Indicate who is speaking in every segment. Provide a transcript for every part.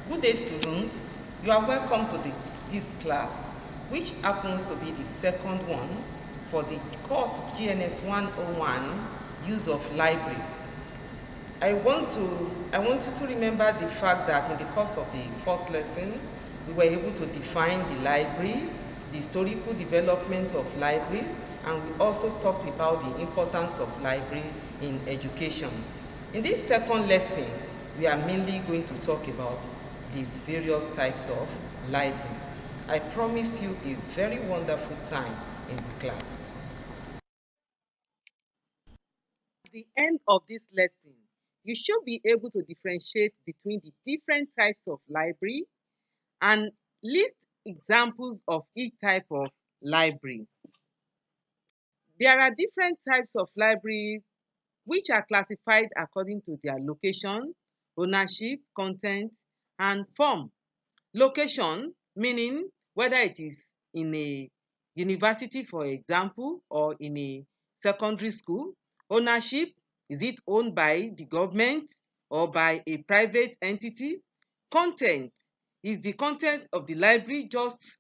Speaker 1: Good day, students. You are welcome to this class, which happens to be the second one for the course GNS 101, Use of Library. I want you to remember the fact that in the course of the first lesson, we were able to define the library, the historical development of library, and we also talked about the importance of library in education. In this second lesson, we are mainly going to talk about the various types of library. I promise you a very wonderful time in the class.
Speaker 2: At the end of this lesson, you should be able to differentiate between the different types of library and list examples of each type of library. There are different types of libraries which are classified according to their location, ownership, content, and form. Location meaning whether it is in a university, for example, or in a secondary school. Ownership, is it owned by the government or by a private entity? Content, is the content of the library just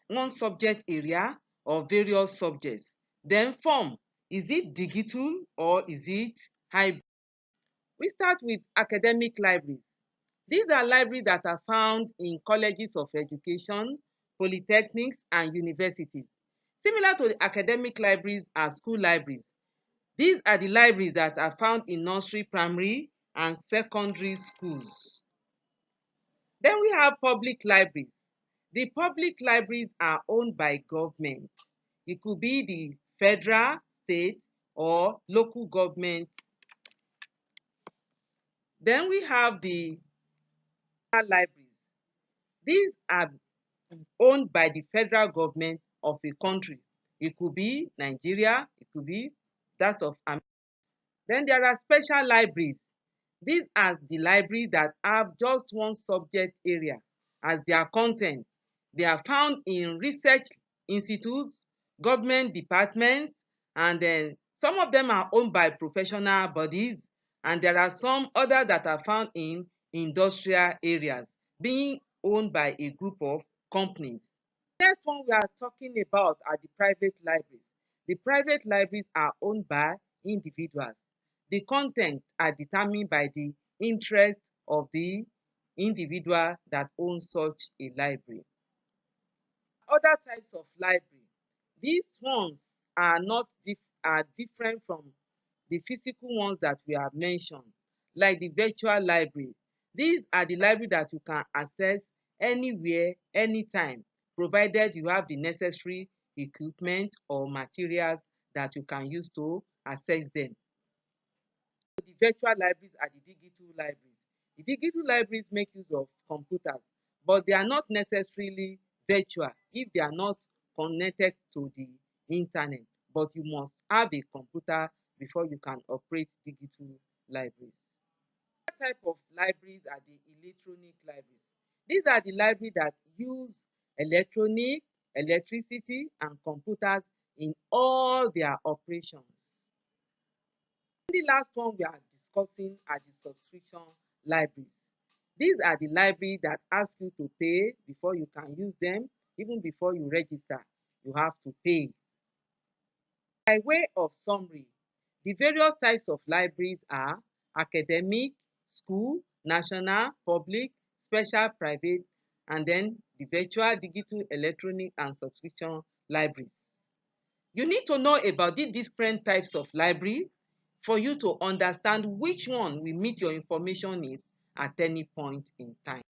Speaker 2: one subject area or various subjects? Then form, is it digital or is it hybrid? We start with academic libraries. These are libraries that are found in colleges of education, polytechnics, and universities. Similar to the academic libraries are school libraries. These are the libraries that are found in nursery, primary, and secondary schools. Then we have public libraries. The public libraries are owned by government. It could be the federal, state, or local government. Then we have the libraries. These are owned by the federal government of a country. It could be Nigeria, it could be that of America. Then there are special libraries. These are the libraries that have just one subject area as their content. They are found in research institutes, government departments, and then some of them are owned by professional bodies, and there are some others that are found in industrial areas, being owned by a group of companies. Next one we are talking about are the private libraries. The private libraries are owned by individuals. The contents are determined by the interest of the individual that owns such a library. Other types of library. These ones are different from the physical ones that we have mentioned, like the virtual library. These are the library that you can access anywhere, anytime, provided you have the necessary equipment or materials that you can use to access them. The virtual libraries are the digital libraries. The digital libraries make use of computers, but they are not necessarily virtual if they are not connected to the internet. But you must have a computer before you can operate digital libraries. Another type of libraries are the electronic libraries. These are the libraries that use electricity, and computers in all their operations. The last one we are discussing are the subscription libraries. These are the libraries that ask you to pay before you can use them. Even before you register, you have to pay. By way of summary, the various types of libraries are academic, school, national, public, special, private, and then the virtual, digital, electronic, and subscription libraries. You need to know about these different types of library for you to understand which one will meet your information needs at any point in time.